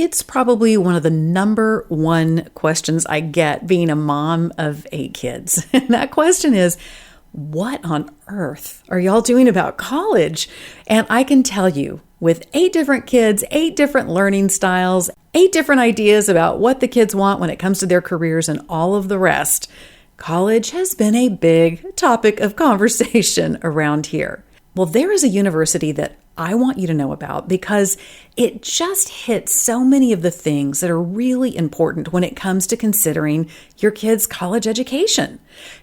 It's probably one of the number one questions I get being a mom of 8 kids. And that question is, what on earth are y'all doing about college? And I can tell you, with 8 different kids, 8 different learning styles, 8 different ideas about what the kids want when it comes to their careers and all of the rest, college has been a big topic of conversation around here. Well, there is a university that I want you to know about because it just hits so many of the things that are really important when it comes to considering your kid's college education.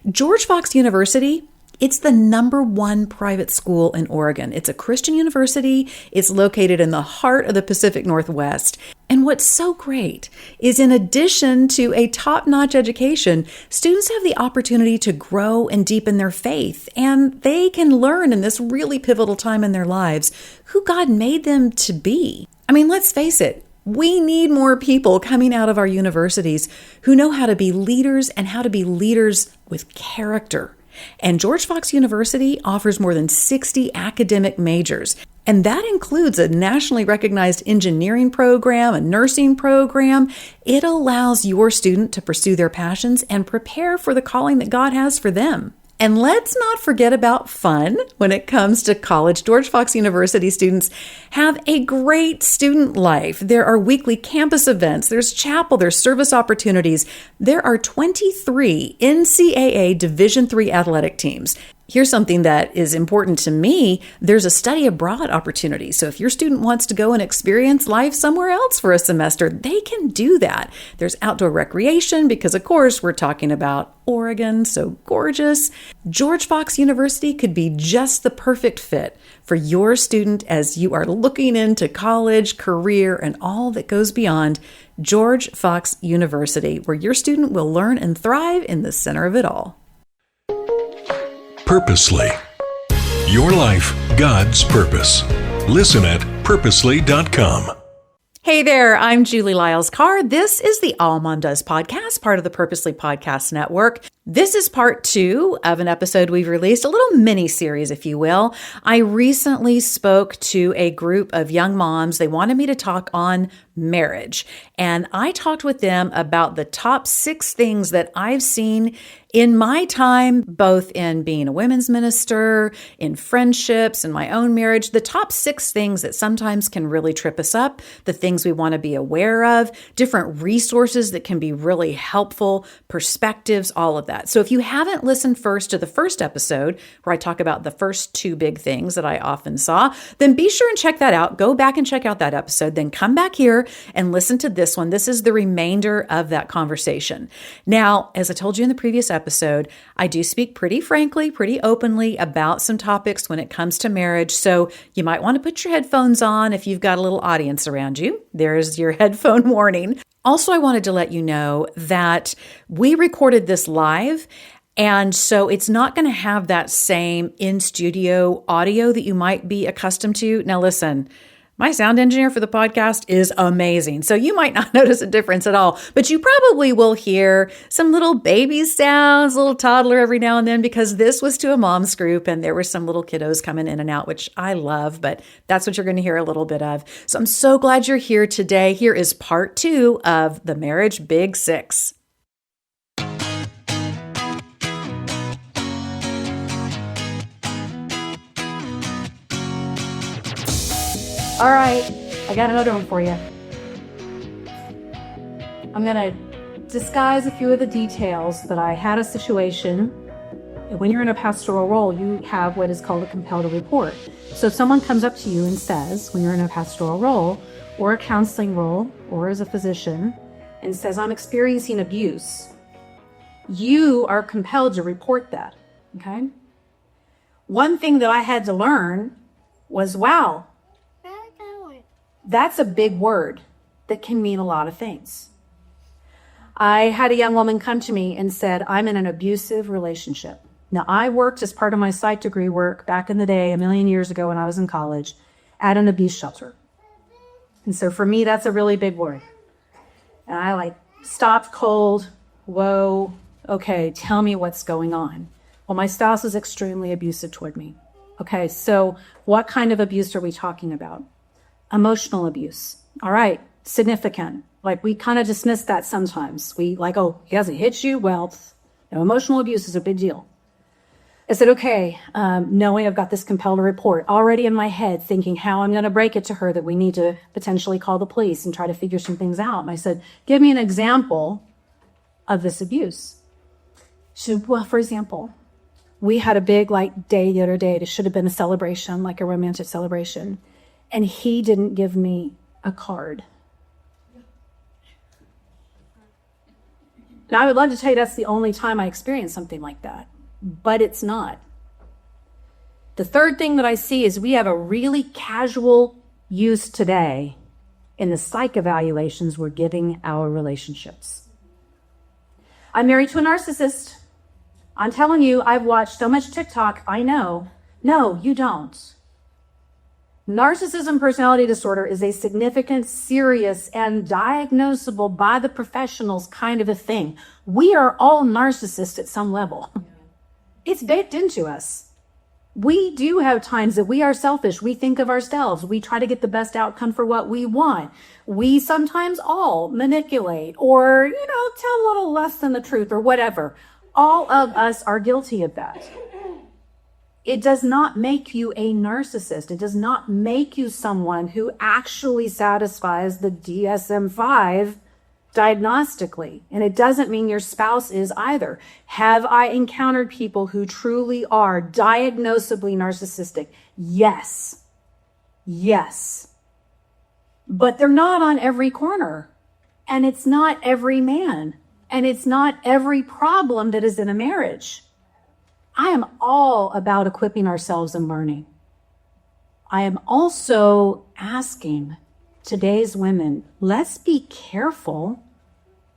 George Fox University, it's the number 1 private school in Oregon. It's a Christian university. It's located in the heart of the Pacific Northwest. And what's so great is in addition to a top-notch education, students have the opportunity to grow and deepen their faith, and they can learn in this really pivotal time in their lives who God made them to be. I mean, let's face it, we need more people coming out of our universities who know how to be leaders and how to be leaders with character. And George Fox University offers more than 60 academic majors. And that includes a nationally recognized engineering program, a nursing program. It allows your student to pursue their passions and prepare for the calling that God has for them. And let's not forget about fun when it comes to college. George Fox University students have a great student life. There are weekly campus events, there's chapel, there's service opportunities. There are 23 NCAA Division III athletic teams. Here's something that is important to me. There's a study abroad opportunity. So if your student wants to go and experience life somewhere else for a semester, they can do that. There's outdoor recreation because, of course, we're talking about Oregon, so gorgeous. George Fox University could be just the perfect fit for your student as you are looking into college, career, and all that goes beyond. George Fox University, where your student will learn and thrive in the center of it all. Purposely. Your life, God's purpose. Listen at purposely.com. Hey there, I'm Julie Lyles Carr. This is the AllMomDoes podcast, part of the Purposely Podcast Network. This is part 2 of an episode we've released, a little mini-series, if you will. I recently spoke to a group of young moms. They wanted me to talk on marriage. And I talked with them about the top 6 things that I've seen in my time, both in being a women's minister, in friendships, in my own marriage, the top 6 things that sometimes can really trip us up, the things we want to be aware of, different resources that can be really helpful, perspectives, all of that. So if you haven't listened first to the first episode, where I talk about the first 2 big things that I often saw, then be sure and check that out. Go back and check out that episode, then come back here and listen to this one. This is the remainder of that conversation. Now, as I told you in the previous episode, I do speak pretty frankly, pretty openly about some topics when it comes to marriage. So you might want to put your headphones on if you've got a little audience around you. There's your headphone warning. Also, I wanted to let you know that we recorded this live, and so it's not going to have that same in-studio audio that you might be accustomed to. Now, listen, my sound engineer for the podcast is amazing, so you might not notice a difference at all, but you probably will hear some little baby sounds, a little toddler every now and then, because this was to a mom's group and there were some little kiddos coming in and out, which I love, but that's what you're going to hear a little bit of. So I'm so glad you're here today. Here is part 2 of the Marriage Big 6. All right, I got another one for you. I'm going to disguise a few of the details, but I had a situation. When you're in a pastoral role, you have what is called a compelled report. So if someone comes up to you and says, when you're in a pastoral role or a counseling role or as a physician, and says, I'm experiencing abuse, you are compelled to report that, okay? One thing that I had to learn was, wow, that's a big word that can mean a lot of things. I had a young woman come to me and said, I'm in an abusive relationship. Now, I worked as part of my psych degree work back in the day, a million years ago when I was in college, at an abuse shelter. And so for me, that's a really big word. And I stopped cold. Whoa, okay, tell me what's going on. Well, my spouse is extremely abusive toward me. Okay, so what kind of abuse are we talking about? Emotional abuse. All right, significant. Like, we kind of dismiss that sometimes. We like, oh, he hasn't hit you? Well, emotional abuse is a big deal. I said, okay, knowing I've got this compelled report already in my head, thinking how I'm going to break it to her that we need to potentially call the police and try to figure some things out. And I said, give me an example of this abuse. She said, well, for example, we had a big day the other day. It should have been a celebration, like a romantic celebration. And he didn't give me a card. Now, I would love to tell you that's the only time I experienced something like that, but it's not. The third thing that I see is we have a really casual use today in the psych evaluations we're giving our relationships. I'm married to a narcissist. I'm telling you, I've watched so much TikTok, I know. No, you don't. Narcissism personality disorder is a significant, serious, and diagnosable by the professionals kind of a thing. We are all narcissists at some level. It's baked into us. We do have times that we are selfish. We think of ourselves. We try to get the best outcome for what we want. We sometimes all manipulate or, tell a little less than the truth or whatever. All of us are guilty of that. It does not make you a narcissist. It does not make you someone who actually satisfies the DSM-5 diagnostically. And it doesn't mean your spouse is either. Have I encountered people who truly are diagnosably narcissistic? Yes. Yes. But they're not on every corner. And it's not every man. And it's not every problem that is in a marriage. I am all about equipping ourselves and learning. I am also asking today's women, let's be careful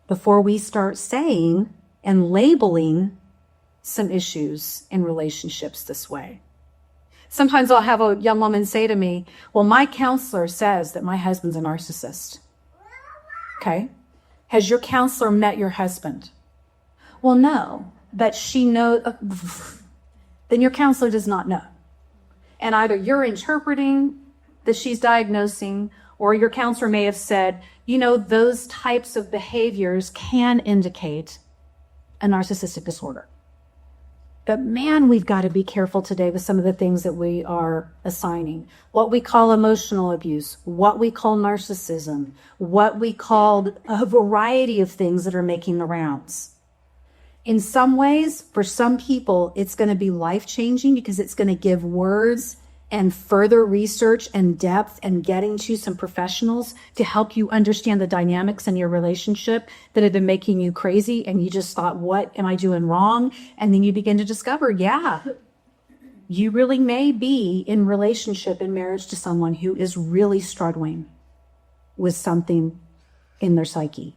before we start saying and labeling some issues in relationships this way. Sometimes I'll have a young woman say to me, well, my counselor says that my husband's a narcissist. Okay. Has your counselor met your husband? Well, no. But she knows, then your counselor does not know. And either you're interpreting that she's diagnosing, or your counselor may have said, those types of behaviors can indicate a narcissistic disorder. But man, we've got to be careful today with some of the things that we are assigning. What we call emotional abuse, what we call narcissism, what we call a variety of things that are making the rounds. In some ways, for some people, it's going to be life-changing because it's going to give words and further research and depth and getting to some professionals to help you understand the dynamics in your relationship that have been making you crazy. And you just thought, what am I doing wrong? And then you begin to discover, yeah, you really may be in relationship and marriage to someone who is really struggling with something in their psyche.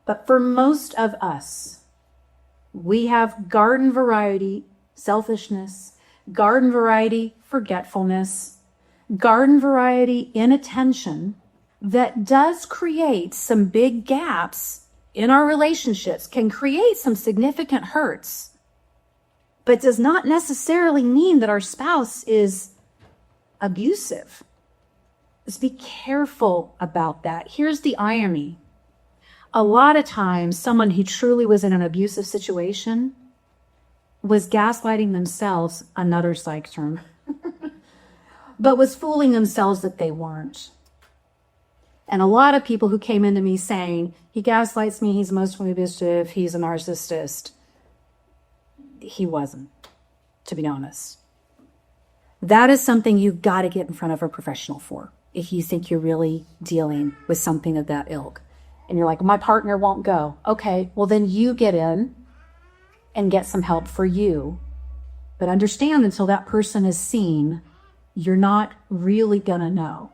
But for most of us, we have garden variety selfishness, garden variety forgetfulness, garden variety inattention that does create some big gaps in our relationships, can create some significant hurts, but does not necessarily mean that our spouse is abusive. Let's be careful about that. Here's the irony. A lot of times, someone who truly was in an abusive situation was gaslighting themselves, another psych term, but was fooling themselves that they weren't. And a lot of people who came into me saying, he gaslights me, he's emotionally abusive, he's a narcissist. He wasn't, to be honest. That is something you've got to get in front of a professional for if you think you're really dealing with something of that ilk. And you're like, my partner won't go. Okay, well then you get in and get some help for you. But understand, until that person is seen, you're not really going to know.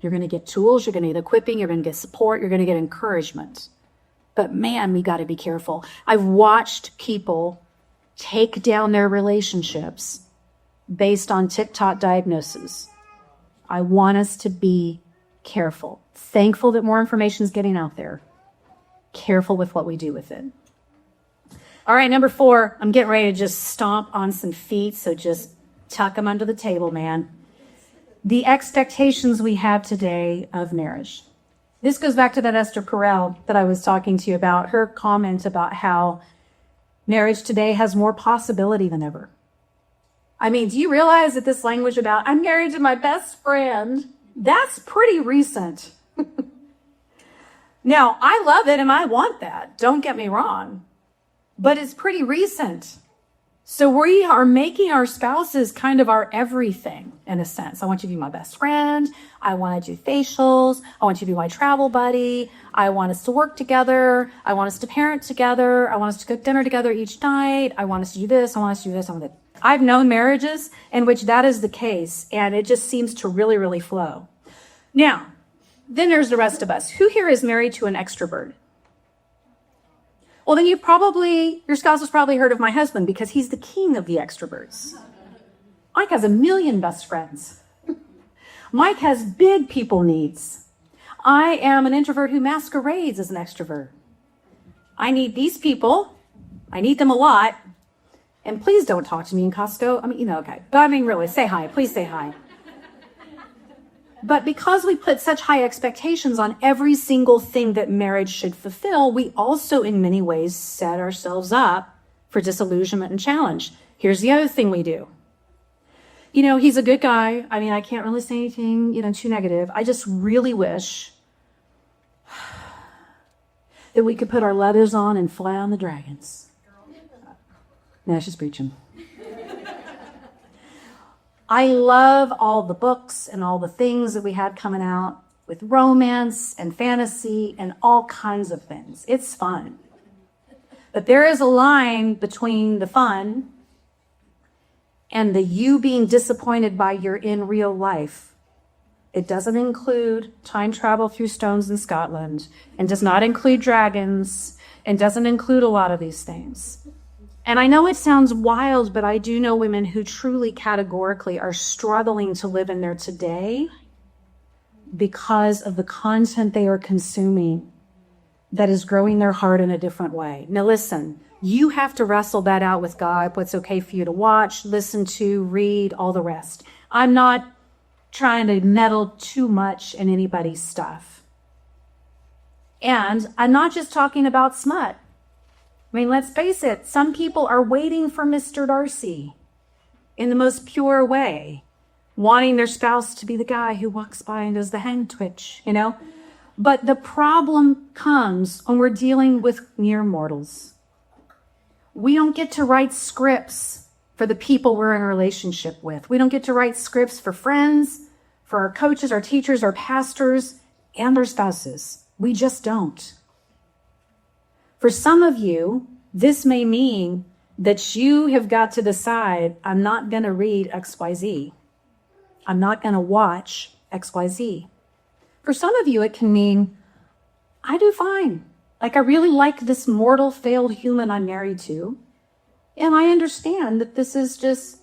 You're going to get tools, you're going to get equipping, you're going to get support, you're going to get encouragement. But man, we got to be careful. I've watched people take down their relationships based on TikTok diagnoses. I want us to be careful. Thankful that more information is getting out there. Careful with what we do with it. All right, number 4, I'm getting ready to just stomp on some feet, so just tuck them under the table, man. The expectations we have today of marriage. This goes back to that Esther Perel that I was talking to you about, her comment about how marriage today has more possibility than ever. I mean, do you realize that this language about I'm married to my best friend, that's pretty recent. Now, I love it and I want that. Don't get me wrong. But it's pretty recent. So we are making our spouses kind of our everything, in a sense. I want you to be my best friend. I want to do facials. I want you to be my travel buddy. I want us to work together. I want us to parent together. I want us to cook dinner together each night. I want us to do this. I want us to do this. I want to. I've known marriages in which that is the case, and it just seems to really, really flow. Now, then there's the rest of us. Who here is married to an extrovert? Well, then your spouse has probably heard of my husband because he's the king of the extroverts. Mike has 1 million best friends. Mike has big people needs. I am an introvert who masquerades as an extrovert. I need these people. I need them a lot. And please don't talk to me in Costco. I mean, okay. But I mean, really, say hi. Please say hi. But because we put such high expectations on every single thing that marriage should fulfill, we also in many ways set ourselves up for disillusionment and challenge. Here's the other thing we do. He's a good guy. I mean, I can't really say anything, too negative. I just really wish that we could put our leathers on and fly on the dragons. No, she's preaching. I love all the books and all the things that we had coming out with romance and fantasy and all kinds of things. It's fun. But there is a line between the fun and the you being disappointed by your in real life. It doesn't include time travel through stones in Scotland, and does not include dragons, and doesn't include a lot of these things. And I know it sounds wild, but I do know women who truly categorically are struggling to live in their today because of the content they are consuming that is growing their heart in a different way. Now listen, you have to wrestle that out with God, what's okay for you to watch, listen to, read, all the rest. I'm not trying to meddle too much in anybody's stuff. And I'm not just talking about smut. I mean, let's face it, some people are waiting for Mr. Darcy in the most pure way, wanting their spouse to be the guy who walks by and does the hand twitch, But the problem comes when we're dealing with mere mortals. We don't get to write scripts for the people we're in a relationship with. We don't get to write scripts for friends, for our coaches, our teachers, our pastors, and our spouses. We just don't. For some of you, this may mean that you have got to decide, I'm not going to read XYZ. I'm not going to watch XYZ. For some of you, it can mean, I do fine. Like, I really like this mortal, failed human I'm married to. And I understand that this is just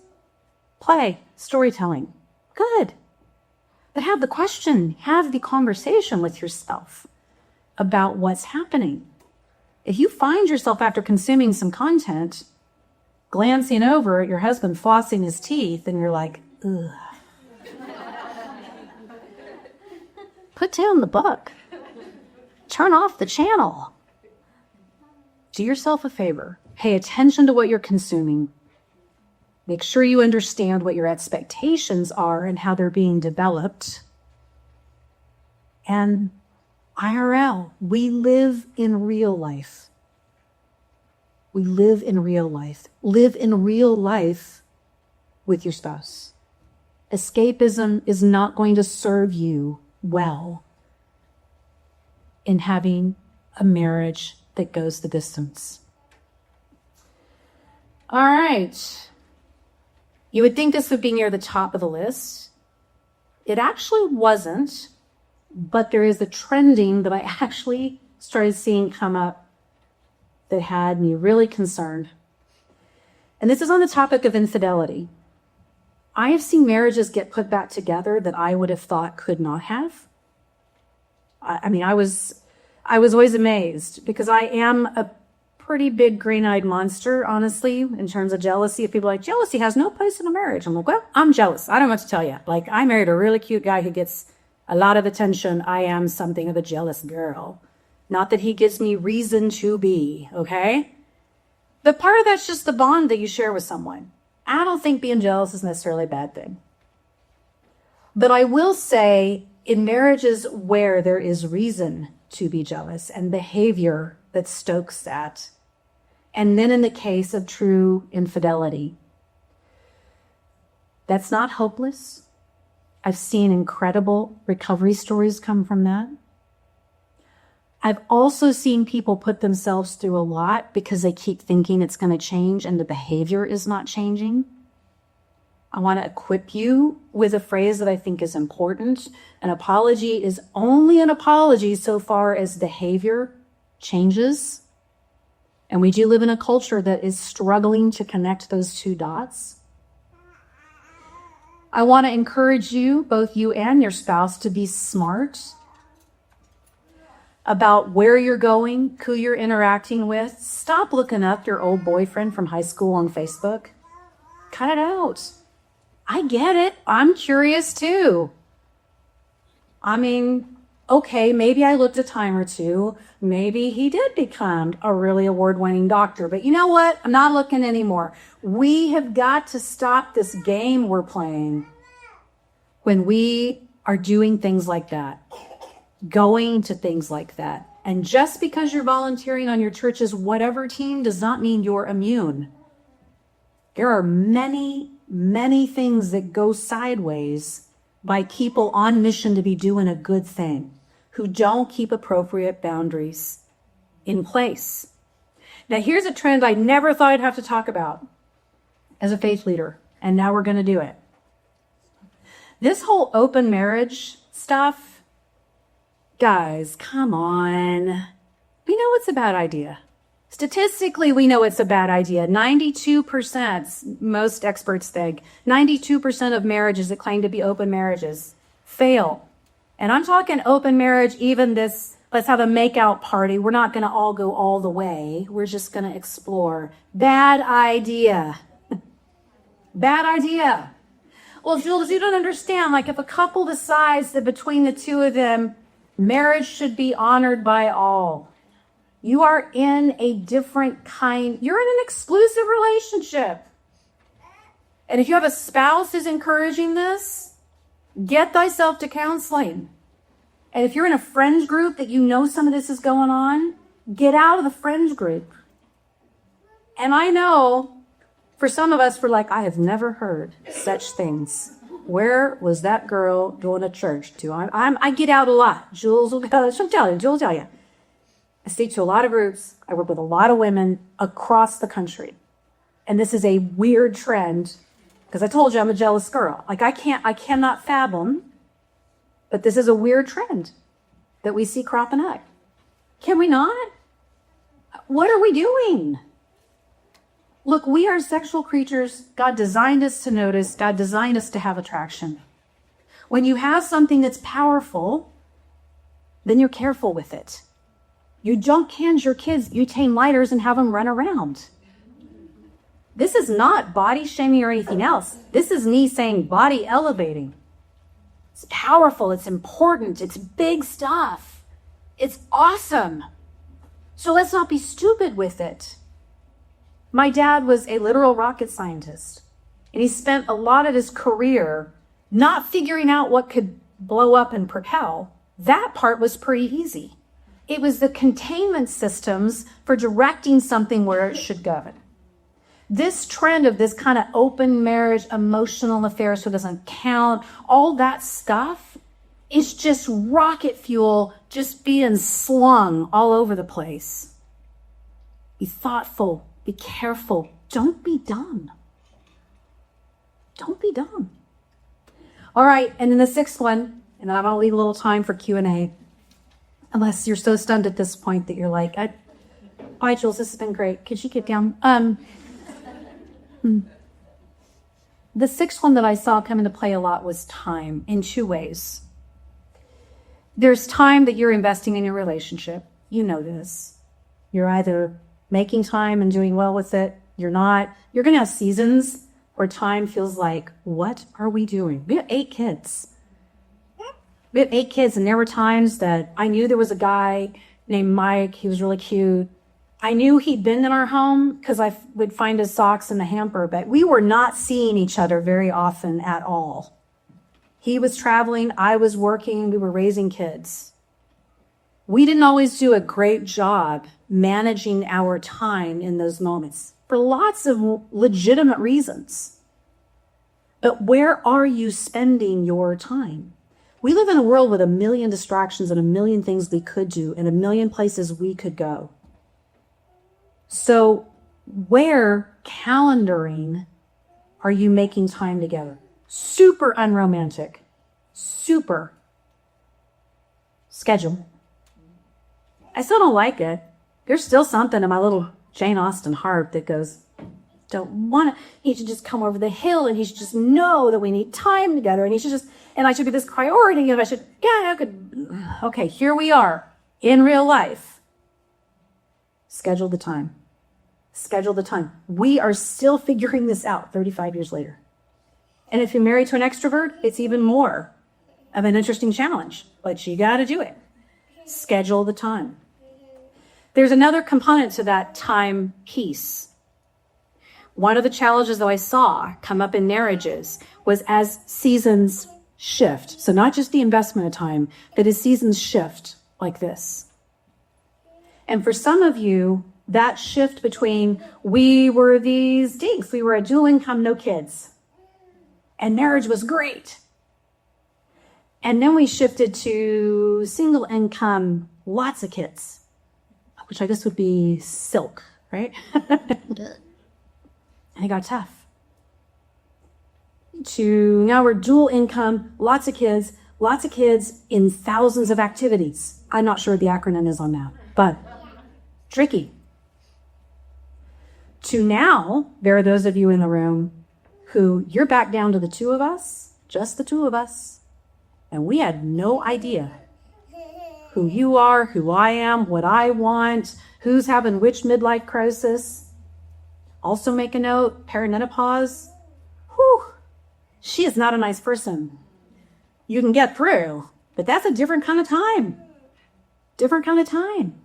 play, storytelling. Good. But have the conversation with yourself about what's happening. If you find yourself after consuming some content, glancing over at your husband flossing his teeth, and you're like, ugh. Put down the book. Turn off the channel. Do yourself a favor. Pay attention to what you're consuming. Make sure you understand what your expectations are and how they're being developed. And IRL, we live in real life. We live in real life. Live in real life with your spouse. Escapism is not going to serve you well in having a marriage that goes the distance. All right. You would think this would be near the top of the list. It actually wasn't, but there is a trending that I actually started seeing come up that had me really concerned. And this is on the topic of infidelity. I have seen marriages get put back together that I would have thought could not have. I was always amazed because I am a pretty big green-eyed monster, honestly, in terms of jealousy. If people are like, jealousy has no place in a marriage. I'm like, well, I'm jealous. I don't know what to tell you. Like, I married a really cute guy who gets a lot of attention. I am something of a jealous girl. Not that he gives me reason to be, okay? But part of that's just the bond that you share with someone. I don't think being jealous is necessarily a bad thing. But I will say, in marriages where there is reason to be jealous and behavior that stokes that, and then in the case of true infidelity, that's not hopeless. I've seen incredible recovery stories come from that. I've also seen people put themselves through a lot because they keep thinking it's going to change and the behavior is not changing. I want to equip you with a phrase that I think is important. An apology is only an apology so far as behavior changes. And we do live in a culture that is struggling to connect those two dots. I want to encourage you, both you and your spouse, to be smart about where you're going, who you're interacting with. Stop looking up your old boyfriend from high school on Facebook. Cut it out. I get it. I'm curious too. I mean, okay, maybe I looked a time or two. Maybe he did become a really award-winning doctor. But you know what? I'm not looking anymore. We have got to stop this game we're playing when we are doing things like that, going to things like that. And just because you're volunteering on your church's whatever team does not mean you're immune. There are many things that go sideways by people on mission to be doing a good thing who don't keep appropriate boundaries in place. Now, here's a trend I never thought I'd have to talk about as a faith leader, and now we're going to do it. This whole open marriage stuff, guys, come on. We know it's a bad idea. Statistically, we know it's a bad idea. 92%, most experts think, 92% of marriages that claim to be open marriages fail. And I'm talking open marriage, even this, let's have a make-out party. We're not going to all go all the way. We're just going to explore. Bad idea. Bad idea. Well, Jules, you don't understand. Like, if a couple decides that between the two of them, marriage should be honored by all. You are in a different kind, you're in an exclusive relationship. And if you have a spouse who's encouraging this, get thyself to counseling. And if you're in a friends group that you know some of this is going on, get out of the friends group. And I know for some of us, we're like, I have never heard such things. Where was that girl going to church to? I get out a lot. Jules will tell you. I speak to a lot of groups. I work with a lot of women across the country. And this is a weird trend because I told you I'm a jealous girl. Like I cannot fathom, but this is a weird trend that we see cropping up. Can we not? What are we doing? Look, we are sexual creatures. God designed us to notice. God designed us to have attraction. When you have something that's powerful, then you're careful with it. You don't can your kids, you tame lighters and have them run around. This is not body shaming or anything else. This is me saying body elevating. It's powerful, it's important, it's big stuff. It's awesome. So let's not be stupid with it. My dad was a literal rocket scientist, and he spent a lot of his career not figuring out what could blow up and propel. That part was pretty easy. It was the containment systems for directing something where it should go. This trend of this kind of open marriage, emotional affairs so it doesn't count, all that stuff is just rocket fuel just being slung all over the place. Be thoughtful, be careful, don't be dumb. Don't be dumb. All right, and then the sixth one, and I'm going to leave a little time for Q&A. Unless you're so stunned at this point that you're like, hi, Jules, this has been great. Could you get down? The sixth one that I saw come into play a lot was time in two ways. There's time that you're investing in your relationship. You know this. You're either making time and doing well with it. You're not. You're going to have seasons where time feels like, what are we doing? We have 8 kids. We had 8 kids, and there were times that I knew there was a guy named Mike. He was really cute. I knew he'd been in our home because I would find his socks in the hamper, but we were not seeing each other very often at all. He was traveling, I was working, we were raising kids. We didn't always do a great job managing our time in those moments for lots of legitimate reasons. But where are you spending your time? We live in a world with a million distractions and a million things we could do and a million places we could go. So where calendaring are you making time together? Super unromantic. Super. Schedule. I still don't like it. There's still something in my little Jane Austen heart that goes, don't want to. He should just come over the hill and he should just know that we need time together and he should just, and I should be this priority and I should, yeah, I could. Okay, here we are in real life. Schedule the time. Schedule the time. We are still figuring this out 35 years later. And if you're married to an extrovert, it's even more of an interesting challenge, but you got to do it. Schedule the time. There's another component to that time piece. One of the challenges that I saw come up in marriages was as seasons shift. So not just the investment of time, but as seasons shift like this. And for some of you, that shift between we were these dinks, we were a dual income, no kids, and marriage was great. And then we shifted to single income, lots of kids, which I guess would be silk, right? And it got tough. To now we're dual income, lots of kids in thousands of activities. I'm not sure what the acronym is on that, but tricky. To now, there are those of you in the room who you're back down to the two of us, just the two of us, and we had no idea who you are, who I am, what I want, who's having which midlife crisis. Also make a note, perimenopause. Whew, she is not a nice person. You can get through, but that's a different kind of time. Different kind of time.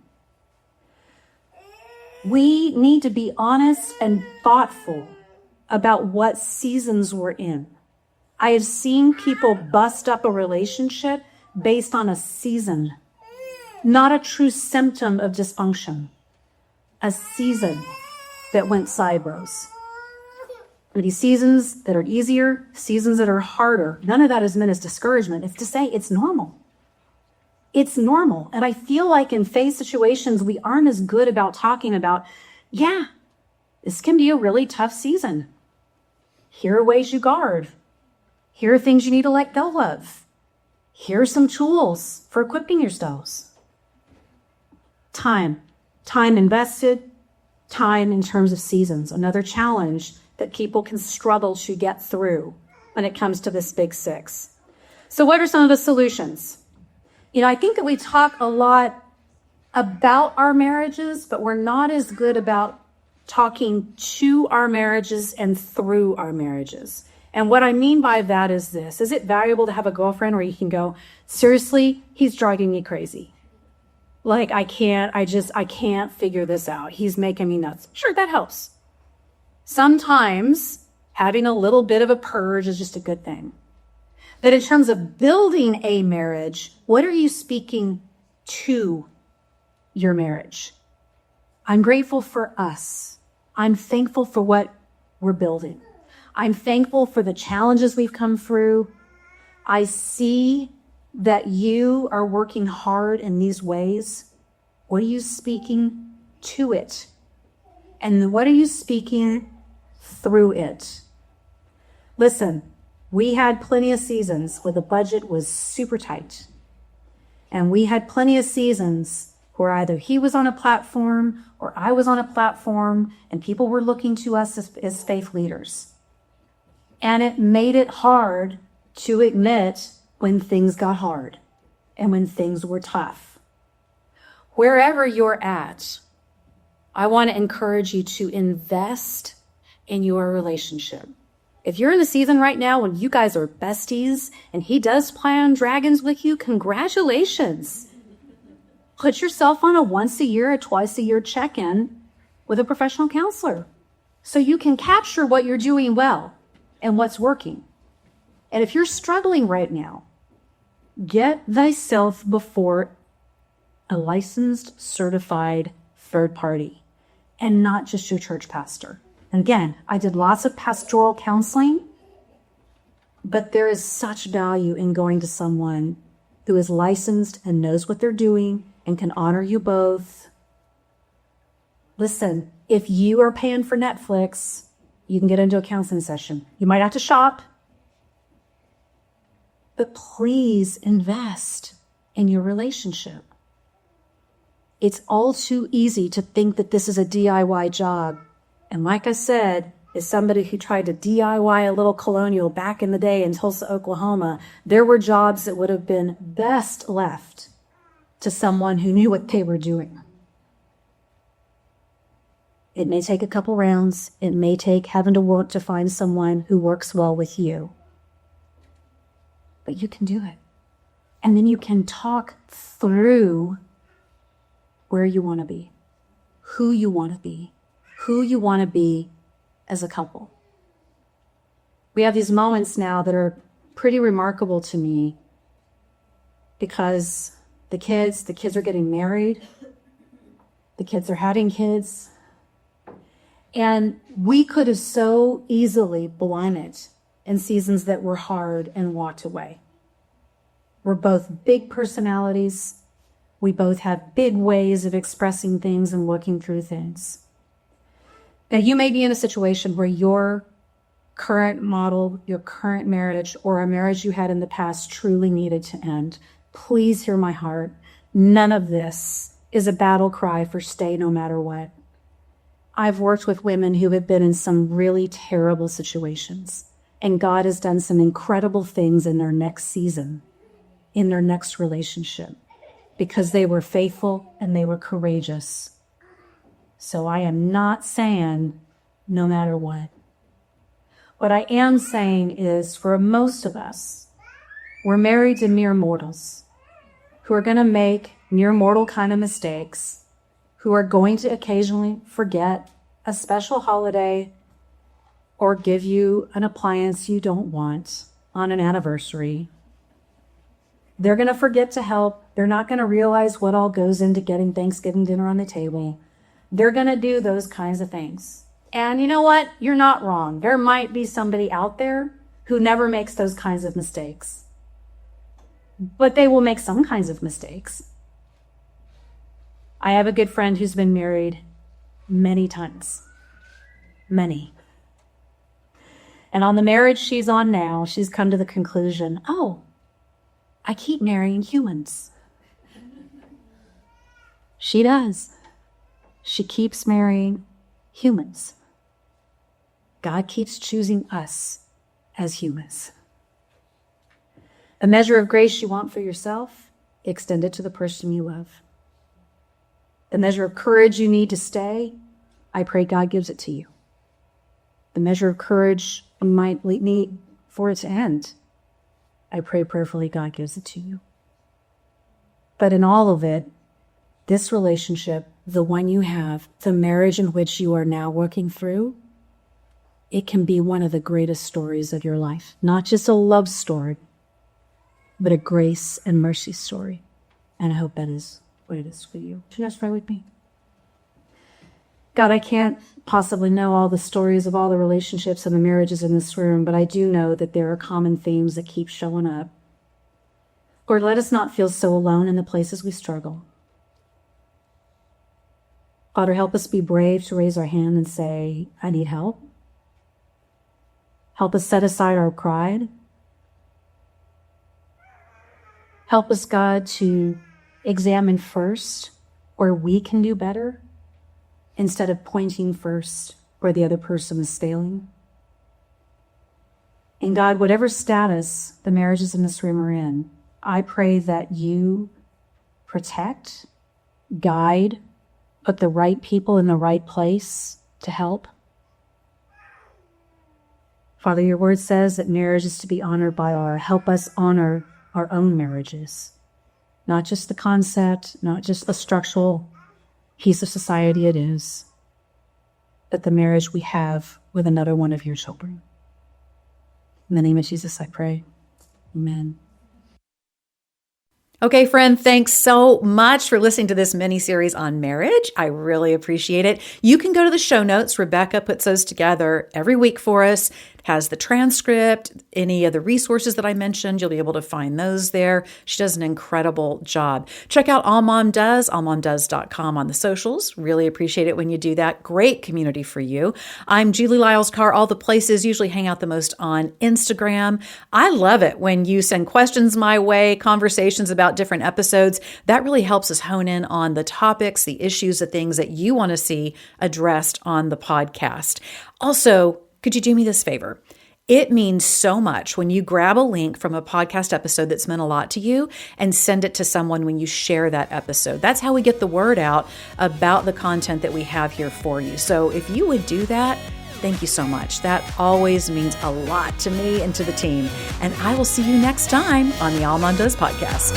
We need to be honest and thoughtful about what seasons we're in. I have seen people bust up a relationship based on a season, not a true symptom of dysfunction, a season that went sideways. There are these seasons that are easier, seasons that are harder. None of that is meant as discouragement. It's to say it's normal. It's normal. And I feel like in faith situations, we aren't as good about talking about, yeah, this can be a really tough season. Here are ways you guard. Here are things you need to let go of. Here are some tools for equipping yourselves. Time invested, time in terms of seasons. Another challenge that people can struggle to get through when it comes to this big six. So what are some of the solutions? I think that we talk a lot about our marriages, but we're not as good about talking to our marriages and through our marriages. And what I mean by that is this. Is it valuable to have a girlfriend where you can go, seriously, he's driving me crazy. Like, I can't figure this out. He's making me nuts. Sure, that helps. Sometimes having a little bit of a purge is just a good thing. But in terms of building a marriage, what are you speaking to your marriage? I'm grateful for us. I'm thankful for what we're building. I'm thankful for the challenges we've come through. I see that you are working hard in these ways. What are you speaking to it? And what are you speaking through it? Listen, we had plenty of seasons where the budget was super tight. And we had plenty of seasons where either he was on a platform or I was on a platform and people were looking to us as faith leaders. And it made it hard to admit when things got hard and when things were tough. Wherever you're at, I want to encourage you to invest in your relationship. If you're in the season right now when you guys are besties and he does play on dragons with you, congratulations. Put yourself on a once a year or twice a year check-in with a professional counselor so you can capture what you're doing well and what's working. And if you're struggling right now, get thyself before a licensed, certified third party and not just your church pastor. And again, I did lots of pastoral counseling, but there is such value in going to someone who is licensed and knows what they're doing and can honor you both. Listen, if you are paying for Netflix, you can get into a counseling session. You might have to shop, but please invest in your relationship. It's all too easy to think that this is a DIY job. And like I said, as somebody who tried to DIY a little colonial back in the day in Tulsa, Oklahoma, there were jobs that would have been best left to someone who knew what they were doing. It may take a couple rounds. It may take having to work to find someone who works well with you. But you can do it. And then you can talk through where you want to be, who you want to be, who you want to be as a couple. We have these moments now that are pretty remarkable to me because the kids are getting married, the kids are having kids, and we could have so easily blown it in seasons that were hard and walked away. We're both big personalities. We both have big ways of expressing things and working through things. Now, you may be in a situation where your current model, your current marriage, or a marriage you had in the past truly needed to end. Please hear my heart. None of this is a battle cry for stay no matter what. I've worked with women who have been in some really terrible situations, and God has done some incredible things in their next season, in their next relationship, because they were faithful and they were courageous. So I am not saying no matter what. What I am saying is for most of us, we're married to mere mortals who are going to make mere mortal kind of mistakes, who are going to occasionally forget a special holiday or give you an appliance you don't want on an anniversary. They're going to forget to help. They're not going to realize what all goes into getting Thanksgiving dinner on the table. They're going to do those kinds of things. And you know what? You're not wrong. There might be somebody out there who never makes those kinds of mistakes. But they will make some kinds of mistakes. I have a good friend who's been married many times. Many. And on the marriage she's on now, she's come to the conclusion, oh, I keep marrying humans. She does. She keeps marrying humans. God keeps choosing us as humans. A measure of grace you want for yourself, extend it to the person you love. The measure of courage you need to stay, I pray God gives it to you. The measure of courage you might need for it to end, I pray prayerfully God gives it to you. But in all of it, this relationship, the one you have, the marriage in which you are now working through, it can be one of the greatest stories of your life. Not just a love story, but a grace and mercy story. And I hope that is what it is for you. Should you guys pray with me? God, I can't possibly know all the stories of all the relationships and the marriages in this room, but I do know that there are common themes that keep showing up. Lord, let us not feel so alone in the places we struggle. Father, help us be brave to raise our hand and say, I need help. Help us set aside our pride. Help us, God, to examine first where we can do better instead of pointing first where the other person is failing. And God, whatever status the marriages in this room are in, I pray that you protect, guide, put the right people in the right place to help. Father, your word says that marriage is to be honored by all. Help us honor our own marriages, not just the concept, not just a structural piece of society it is, but the marriage we have with another one of your children. In the name of Jesus, I pray. Amen. Okay, friend, thanks so much for listening to this mini-series on marriage. I really appreciate it. You can go to the show notes. Rebecca puts those together every week for us. Has the transcript, any of the resources that I mentioned, you'll be able to find those there. She does an incredible job. Check out AllMomDoes, allmomdoes.com on the socials. Really appreciate it when you do that. Great community for you. I'm Julie Lyles Carr. All the places usually hang out the most on Instagram. I love it when you send questions my way, conversations about different episodes. That really helps us hone in on the topics, the issues, the things that you want to see addressed on the podcast. Also, could you do me this favor? It means so much when you grab a link from a podcast episode that's meant a lot to you and send it to someone when you share that episode. That's how we get the word out about the content that we have here for you. So if you would do that, thank you so much. That always means a lot to me and to the team. And I will see you next time on the AllMomDoes podcast.